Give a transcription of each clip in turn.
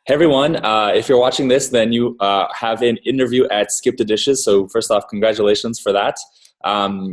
Hey everyone, if you're watching this, then you have an interview at Skip the Dishes. So first off, congratulations for that.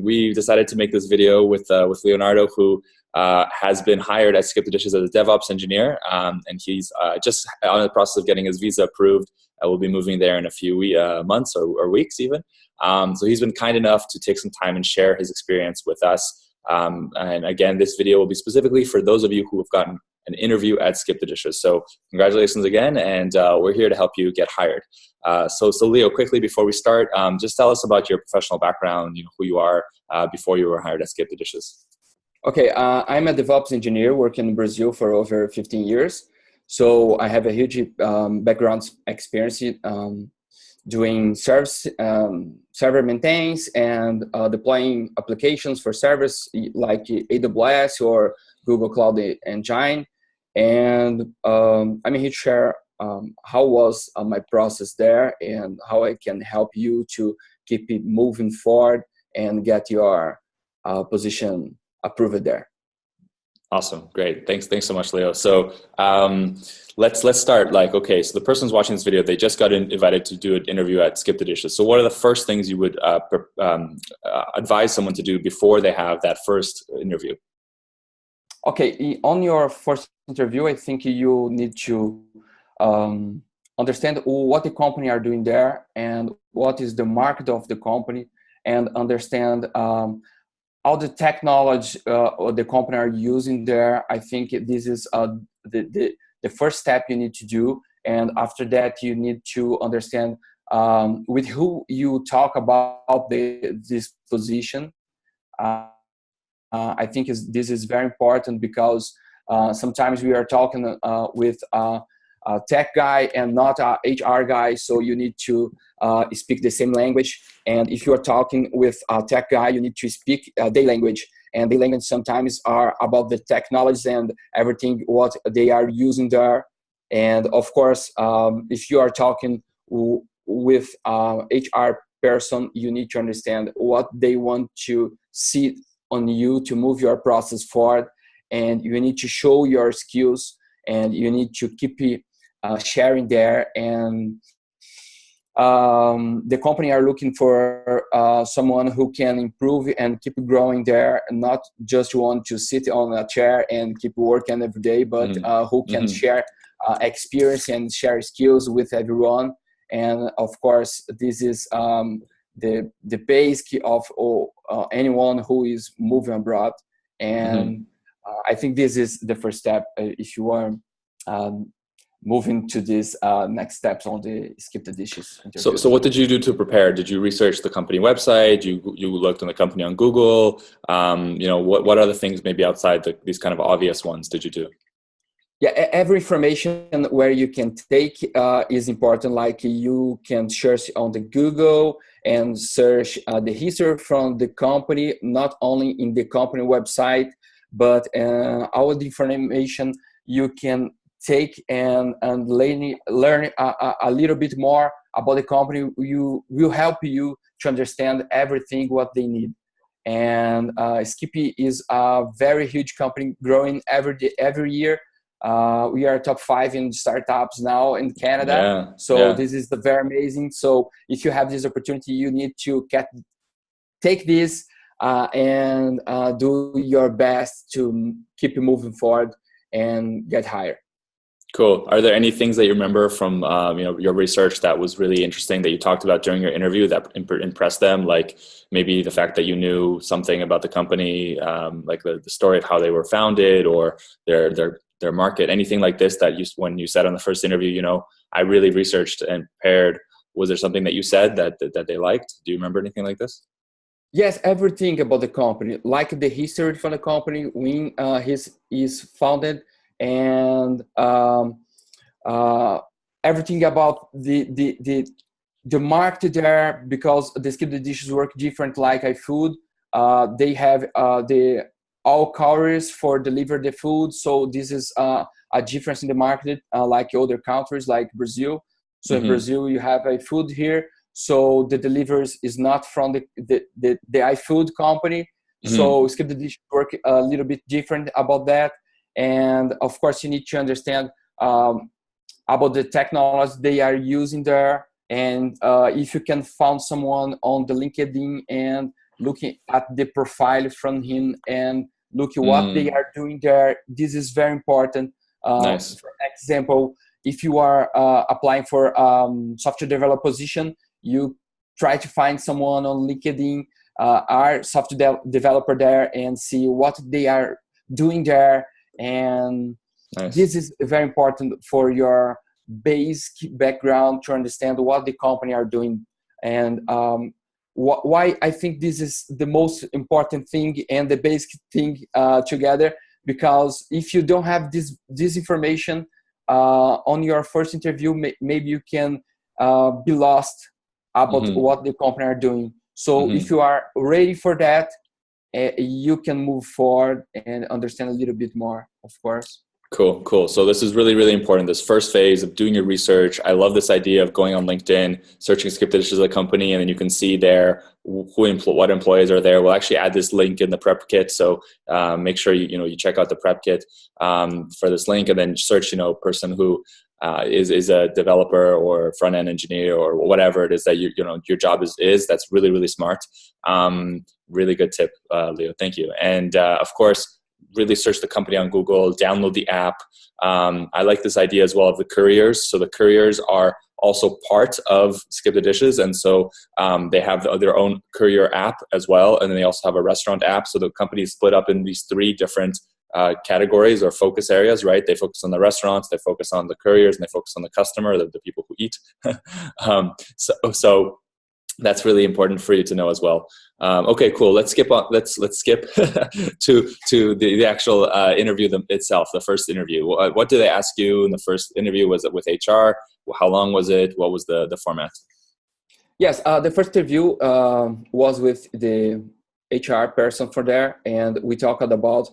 We decided to make this video with Leonardo, who has been hired at Skip the Dishes as a DevOps engineer, and he's just on the process of getting his visa approved. We'll be moving there in a few months or weeks even. So he's been kind enough to take some time and share his experience with us. And again, this video will be specifically for those of you who have gotten an interview at Skip the Dishes. So congratulations again, and we're here to help you get hired. So Leo, quickly before we start, just tell us about your professional background, who you are before you were hired at Skip the Dishes. Okay, I'm a DevOps engineer working in Brazil for over 15 years. So I have a huge background experience doing server maintenance and deploying applications for servers like AWS or Google Cloud Engine. And I'm here to share how was my process there and how I can help you to keep it moving forward and get your position approved there. Awesome, great, thanks so much, Leo. So let's start. Okay, so the person's watching this video, they just got invited to do an interview at Skip the Dishes. So what are the first things you would advise someone to do before they have that first interview? Okay, on your first interview, I think you need to understand what the company are doing there and what is the market of the company, and understand all the technology the company are using there. I think this is the first step you need to do. And after that, you need to understand with who you talk about this position. I think this is very important because sometimes we are talking with a tech guy and not a HR guy, so you need to speak the same language. And if you are talking with a tech guy, you need to speak their language. And the language sometimes are about the technologies and everything what they are using there. And of course, if you are talking with HR person, you need to understand what they want to see on you to move your process forward, and you need to show your skills, and you need to keep sharing there. And the company are looking for someone who can improve and keep growing there, and not just want to sit on a chair and keep working every day, but who can share experience and share skills with everyone. And of course, this is the basic of anyone who is moving abroad. And I think this is the first step if you are moving to this next steps on the Skip the Dishes interview. So what did you do to prepare? Did you research the company website? You looked on the company on Google? What other things maybe outside these kind of obvious ones did you do? Yeah, every information where you can take is important. Like you can search on the Google and search the history from the company, not only in the company website, but all the information you can take and learn a little bit more about the company. You will help you to understand everything what they need. And Skippy is a very huge company, growing every year. We are top 5 in startups now in Canada. This is very amazing. So if you have this opportunity, you need to take this and do your best to keep moving forward and get higher. Cool. Are there any things that you remember from your research that was really interesting that you talked about during your interview that impressed them? Like maybe the fact that you knew something about the company, like the story of how they were founded, or their market, anything like this that when you said on the first interview, I really researched and prepared. Was there something that you said that they liked? Do you remember anything like this? Yes, everything about the company, like the history from the company, when he's founded, and everything about the market there, because the Skip the Dishes work different like iFood. They have the all couriers for deliver the food, so this is a difference in the market like other countries like Brazil. So in Brazil you have iFood here, so the deliveries is not from the iFood company. So Skip the Dishes work a little bit different about that. And of course you need to understand about the technology they are using there. And if you can find someone on the LinkedIn and looking at the profile from him and look at what they are doing there, this is very important. Nice. For example, if you are applying for software developer position, you try to find someone on LinkedIn, our software developer there, and see what they are doing there. And Nice. this is very important for your basic background to understand what the company are doing. And why I think this is the most important thing and the basic thing together, because if you don't have this information on your first interview, maybe you can be lost about what the company are doing. So if you are ready for that, you can move forward and understand a little bit more, of course. Cool. So this is really, really important. This first phase of doing your research. I love this idea of going on LinkedIn, searching Skip the Dishes as a company, and then you can see there what employees are there. We'll actually add this link in the prep kit. So make sure you check out the prep kit for this link, and then search person who is a developer or front end engineer or whatever it is that your job is. That's really, really smart. Really good tip, Leo. Thank you. And of course, really search the company on Google, download the app. I like this idea as well of the couriers. So the couriers are also part of Skip the Dishes. And so they have their own courier app as well. And then they also have a restaurant app. So the company is split up in these three different categories or focus areas, right? They focus on the restaurants, they focus on the couriers, and they focus on the customer, the people who eat. So that's really important for you to know as well. Okay, cool. Let's skip on. Let's skip to the actual interview itself. The first interview. What did they ask you in the first interview? Was it with HR? How long was it? What was the format? Yes, the first interview was with the HR person for there, and we talked about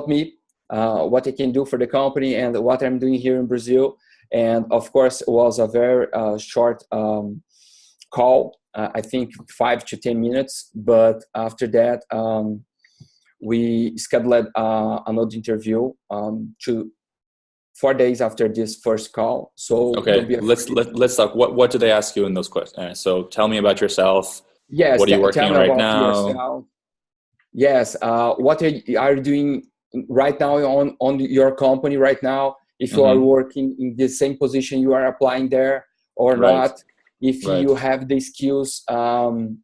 me, what I can do for the company, and what I'm doing here in Brazil. And of course, it was a very short call, I think 5 to 10 minutes. But after that, we scheduled another interview 4 days after this first call. So okay, let's talk. What do they ask you in those questions? So tell me about yourself. Yes, what are you working on right now? Yourself. Yes, what are you doing right now on your company right now? If you are working in the same position, you are applying there or not? If you have the skills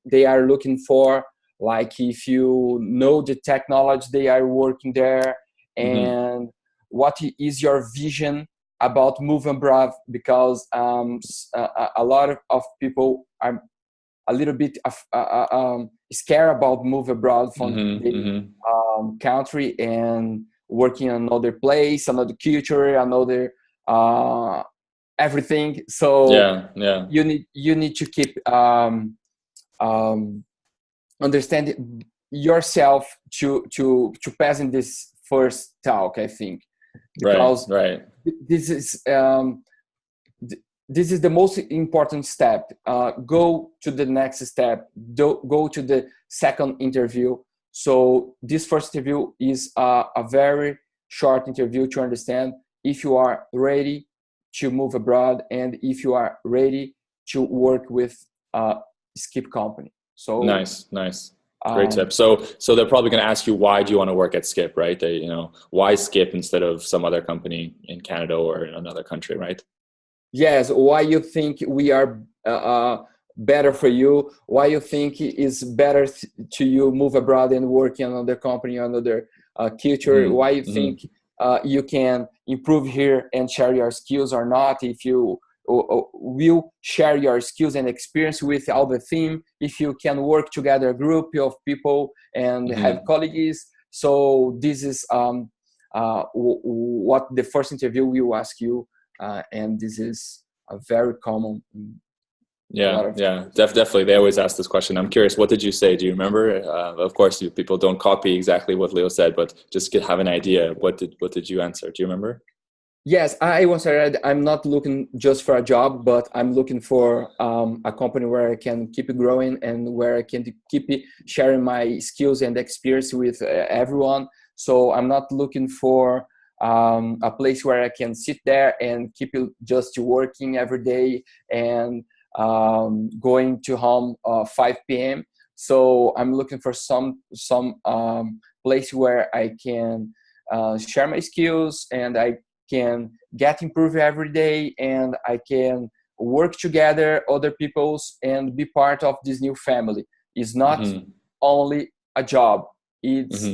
they are looking for, like if you know the technology they are working there, and what is your vision about move abroad? Because a lot of people are a little bit scared about move abroad from the country and working in another place, another culture, another everything. So you need to keep understand yourself to pass in this first talk, I think, because this is the most important step. Go to the next step. Go to the second interview. So this first interview is a very short interview to understand if you are ready to move abroad and if you are ready to work with a Skip company. So nice. Great tip. So they're probably going to ask you, why do you want to work at Skip, right? Why Skip instead of some other company in Canada or in another country, right? Yes. Why you think we are better for you? Why you think it's better to you move abroad and work in another company, another culture? Why you think you can improve here and share your skills or not? If you will share your skills and experience with all the team, if you can work together, a group of people and have colleagues. So this is what the first interview will ask you, and this is a very common. Definitely. They always ask this question. I'm curious, what did you say? Do you remember? Of course, people don't copy exactly what Leo said, but just have an idea. What did you answer? Do you remember? Yes, I once said I'm not looking just for a job, but I'm looking for a company where I can keep growing and where I can keep sharing my skills and experience with everyone. So I'm not looking for a place where I can sit there and keep just working every day and going to home 5 p.m. So I'm looking for some place where I can share my skills and I can get improved every day, and I can work together other people's and be part of this new family. It's not only a job. It's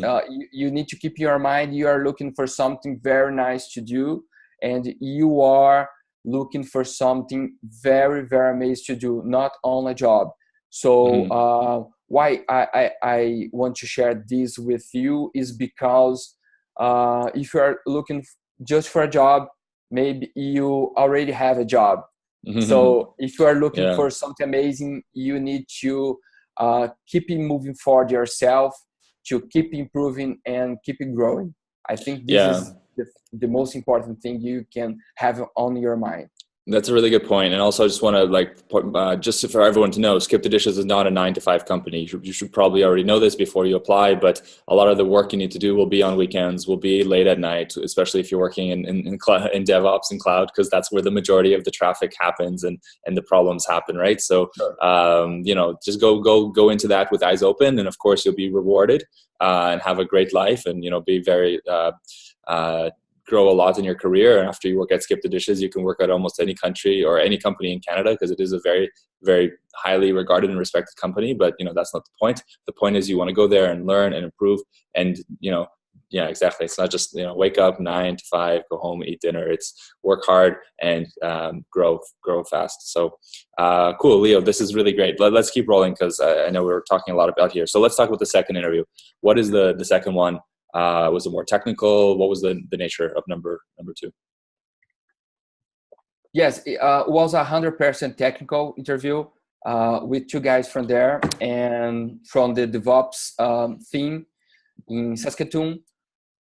you need to keep your mind, you are looking for something very nice to do, and you are looking for something very, very amazing to do, not only a job. So why I want to share this with you is because if you are looking just for a job, maybe you already have a job. So if you are looking for something amazing, you need to keep moving forward yourself, to keep improving and keep it growing. I think this is the most important thing you can have on your mind. That's a really good point. And also I just want to just for everyone to know, Skip the Dishes is not a 9-to-5 company. You should probably already know this before you apply, but a lot of the work you need to do will be on weekends, will be late at night, especially if you're working in DevOps and cloud, because that's where the majority of the traffic happens and the problems happen, right? So, just go into that with eyes open, and of course you'll be rewarded and have a great life, and, be very, grow a lot in your career. And after you work at Skip the Dishes, you can work at almost any country or any company in Canada, because it is a very, very highly regarded and respected company. But that's not the point. The point is you want to go there and learn and improve. And exactly. It's not just wake up 9 to 5, go home, eat dinner. It's work hard and grow fast. So cool, Leo. This is really great. Let's keep rolling, because I know we're talking a lot about here. So let's talk about the second interview. What is the second one? Was it more technical? What was the nature of number 2? Yes, it was 100% technical interview with 2 guys from there and from the DevOps team in Saskatoon.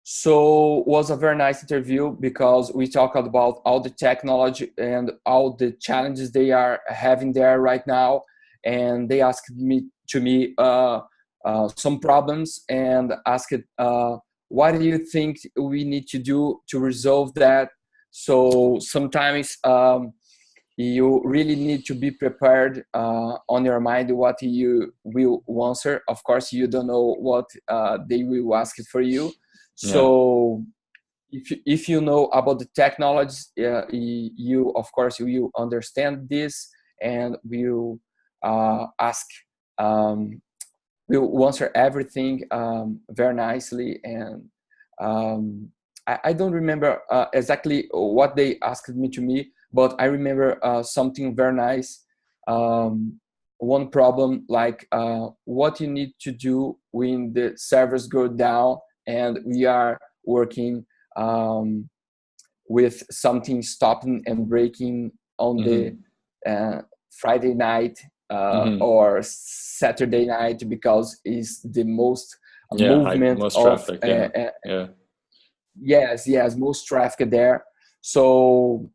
So it was a very nice interview because we talked about all the technology and all the challenges they are having there right now. And they asked me some problems and asked, what do you think we need to do to resolve that? So sometimes you really need to be prepared on your mind what you will answer. Of course, you don't know what they will ask it for you. So if you know about the technologies, you of course will understand this and will ask. Will answer everything very nicely, and I don't remember exactly what they asked me, but I remember something very nice. One problem, like what you need to do when the servers go down and we are working with something stopping and breaking on the Friday night or Saturday night, because it's the most movement most of traffic, yes, most traffic there. So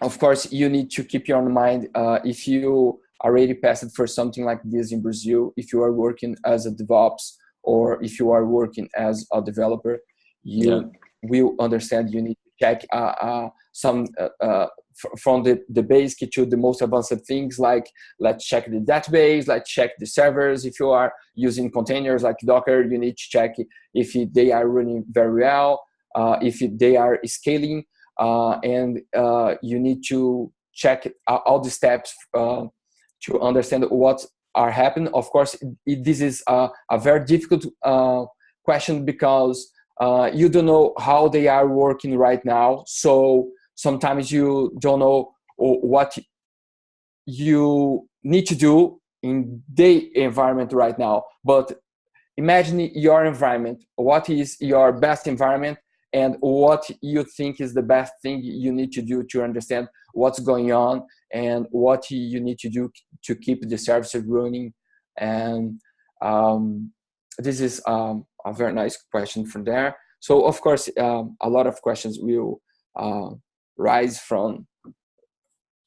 of course you need to keep your mind if you already passed for something like this in Brazil, if you are working as a DevOps or if you are working as a developer, you will understand you need to check some from the basic to the most advanced things, like let's check the database, let's check the servers. If you are using containers like Docker, you need to check if they are running very well, if they are scaling, and you need to check all the steps to understand what are happening. Of course, this is a very difficult question because you don't know how they are working right now. So sometimes you don't know what you need to do in the environment right now. But imagine your environment. What is your best environment and what you think is the best thing you need to do to understand what's going on and what you need to do to keep the service running. And this is a very nice question from there. So of course, a lot of questions will rise from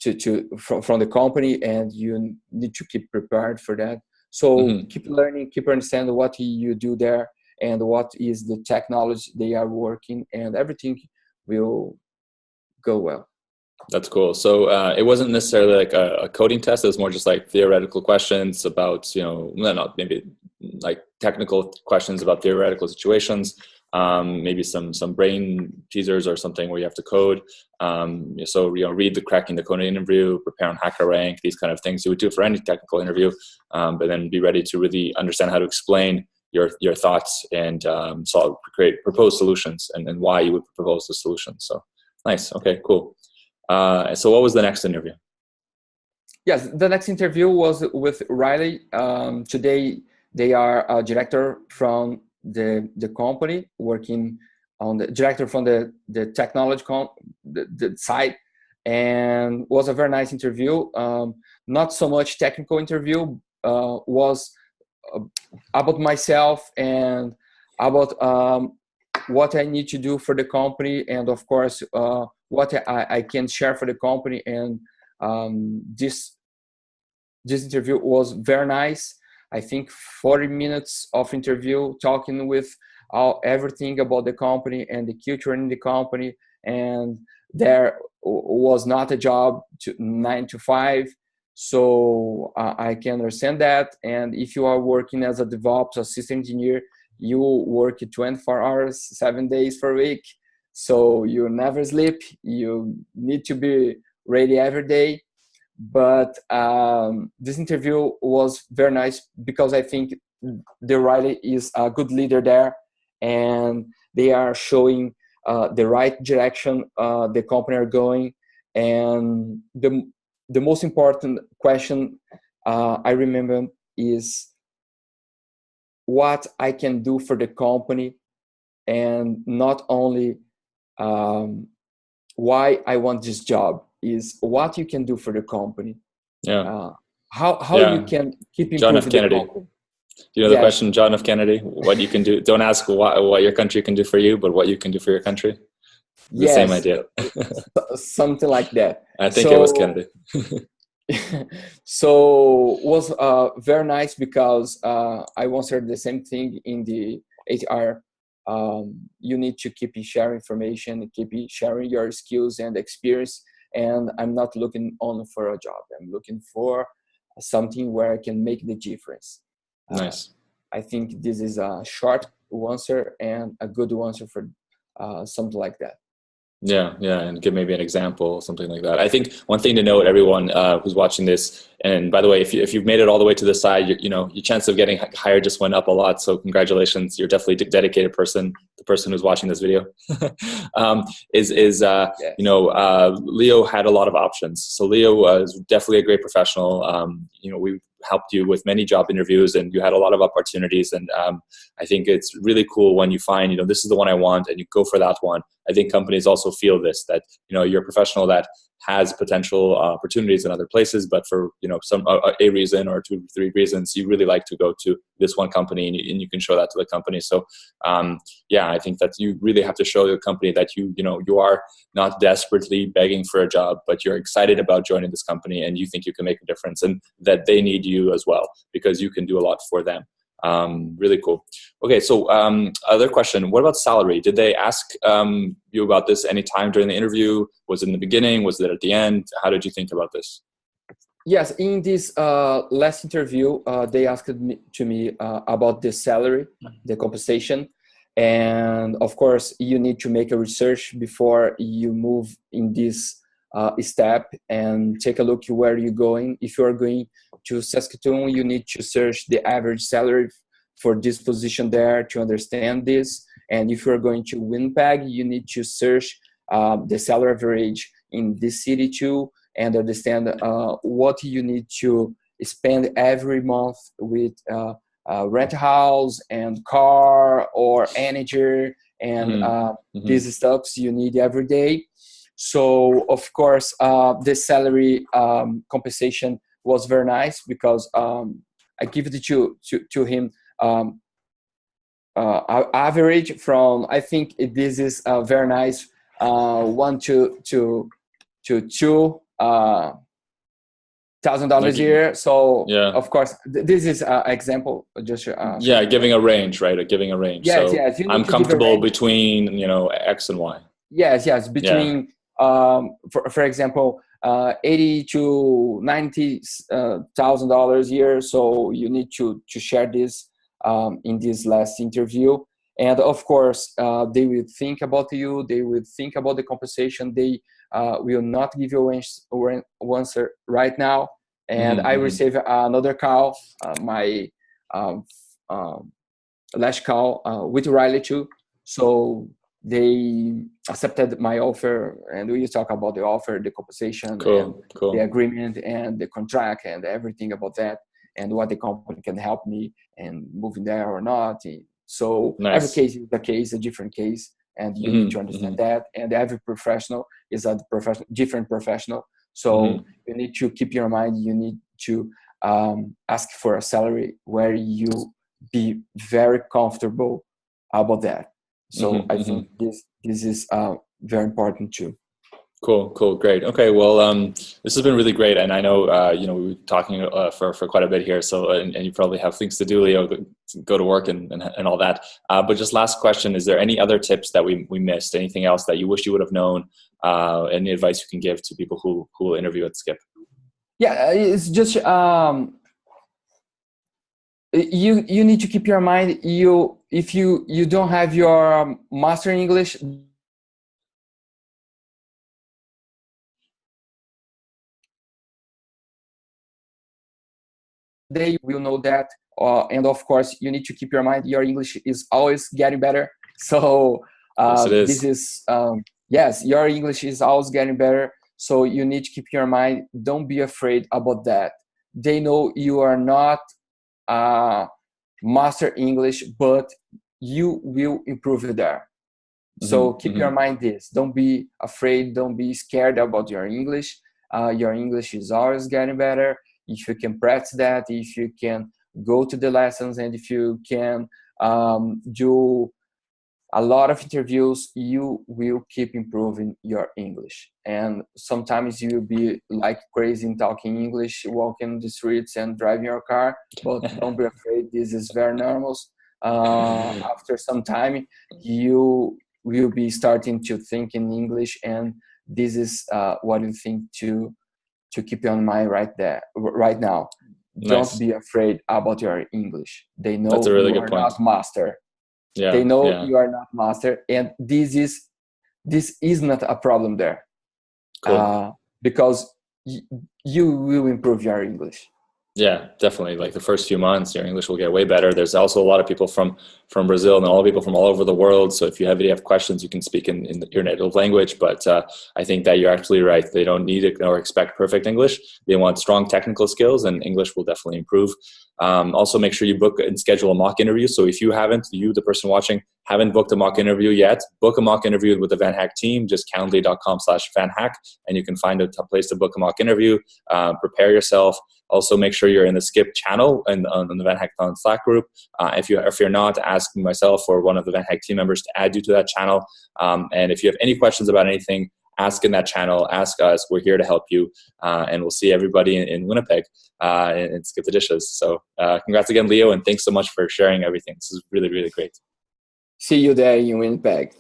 the company, and you need to keep prepared for that. So keep learning, keep understanding what you do there, and what is the technology they are working, and everything will go well. That's cool. So it wasn't necessarily like a coding test. It was more just like theoretical questions about, not maybe like technical questions about theoretical situations. Maybe some brain teasers or something where you have to code. So read the cracking the coding interview, prepare on HackerRank, these kind of things you would do for any technical interview, but then be ready to really understand how to explain your thoughts and propose solutions and why you would propose the solution. So nice. Okay, cool. So what was the next interview? Yes, the next interview was with Riley. Today they are a director from the company, working on the director from the technology the side, and was a very nice interview. Not so much technical interview, was about myself and about what I need to do for the company, and of course what I can share for the company. And this interview was very nice. I think 40 minutes of interview, talking with everything about the company and the culture in the company. And there was not a job 9 to 5. So I can understand that. And if you are working as a DevOps or system engineer, you work 24 hours, 7 days per week. So you never sleep. You need to be ready every day. But this interview was very nice because I think the Riley is a good leader there, and they are showing the right direction the company are going. And the most important question I remember is what I can do for the company, and not only why I want this job, is what you can do for the company. Yeah. How you can keep improving John F. Kennedy. the company. Do you know the question, John F. Kennedy? What you can do. Don't ask what your country can do for you, but what you can do for your country. The same idea. Something like that. I think it was Kennedy. So was very nice because I answered the same thing in the HR. You need to keep sharing information, keep sharing your skills and experience. And I'm not looking only for a job. I'm looking for something where I can make the difference. Nice. I think this is a short answer and a good answer for something like that. Yeah, and give maybe an example, something like that. I think one thing to note, everyone who's watching this, and by the way, if you've made it all the way to this side, your chance of getting hired just went up a lot. So congratulations, you're definitely a dedicated person. The person who's watching this video Leo had a lot of options. So Leo is definitely a great professional. We helped you with many job interviews, and you had a lot of opportunities. And I think it's really cool when you find, this is the one I want, and you go for that one. I think companies also feel this, that, you're a professional that has potential opportunities in other places, but for, some a reason or 2 or 3 reasons, you really like to go to this one company, and you can show that to the company. So I think that you really have to show the company that you are not desperately begging for a job, but you're excited about joining this company, and you think you can make a difference, and that they need you as well because you can do a lot for them. Really cool. Okay, so other question, what about salary? Did they ask you about this any time during the interview? Was it in the beginning? Was it at the end? How did you think about this? Yes, in this last interview, they asked me about the salary, the compensation. And of course, you need to make a research before you move in this step and take a look where you're going. If you are going to Saskatoon, you need to search the average salary for this position there to understand this. And if you're going to Winnipeg, you need to search the salary average in this city too, and understand what you need to spend every month with rent house and car or energy and these stuffs you need every day. So of course, the salary compensation was very nice because I give it to him average from, I think this is very nice, 1 to 2 $1,000 a year. So Yeah. of course, this is an example. Just Yeah, giving a range, right? Or giving a range. yes, So yes. You need I'm to give a comfortable range. between, you know, X and Y. Yes, yes. Yeah. Between for example, 80 to 90 $1,000 a year. So you need to share this in this last interview. And of course, they will think about you. They will think about the compensation. They will not give you an answer right now. And I received another call, my um, um, last call with Riley too. So they accepted my offer, and we talk about the offer, the compensation, and Cool. the Cool. agreement, and the contract, and everything about that, and what the company can help me and moving there or not. So every Nice. case is a case, a different case, and you need to understand that. And every professional is a different professional. So you need to keep your mind. You need to ask for a salary where you be very comfortable about that. So I think this is very important too. Cool, cool, great. Okay, well, this has been really great, and I know you know we were talking for quite a bit here. So, and you probably have things to do, Leo, go to work and all that. But just last question: is there any other tips that we missed? Anything else that you wish you would have known? Any advice you can give to people who will interview at Skip? Yeah, it's just you need to keep your mind. If you don't have your master in English, they will know that. And of course, you need to keep your mind. Your English is always getting better. So Yes, it this is. is yes, your English is always getting better. So you need to keep your mind. Don't be afraid about that. They know you are not master English, but you will improve it there. So keep your mind this. Don't be afraid. Don't be scared about your English. Your English is always getting better. If you can practice that, if you can go to the lessons, and if you can do a lot of interviews, you will keep improving your English. And sometimes you'll be like crazy in talking English, walking the streets and driving your car, but don't be afraid. This is very normal. After some time, you will be starting to think in English, and this is what you think to keep on mind right now. Don't Nice. be afraid about your English. They That's know a really you good are point. not master. They Yeah, know yeah. you are not master, and this is not a problem there, Cool. because you will improve your English. Yeah, definitely. Like the first few months, your English will get way better. There's also a lot of people from Brazil and all people from all over the world. So if you have questions, you can speak in your native language. But I think that you're absolutely right. They don't need it or expect perfect English. They want strong technical skills, and English will definitely improve. Also, make sure you book and schedule a mock interview. So if you haven't, you, the person watching, haven't booked a mock interview yet, book a mock interview with the VanHack team. Just calendly.com/VanHack, and you can find a place to book a mock interview. Prepare yourself. Also, make sure you're in the Skip channel and on the VanHack Slack group. If you're not, ask myself or one of the VanHack team members to add you to that channel. And if you have any questions about anything, ask in that channel. Ask us. We're here to help you. And we'll see everybody in Winnipeg and Skip the Dishes. So congrats again, Leo, and thanks so much for sharing everything. This is really, really great. See you there in Winnipeg.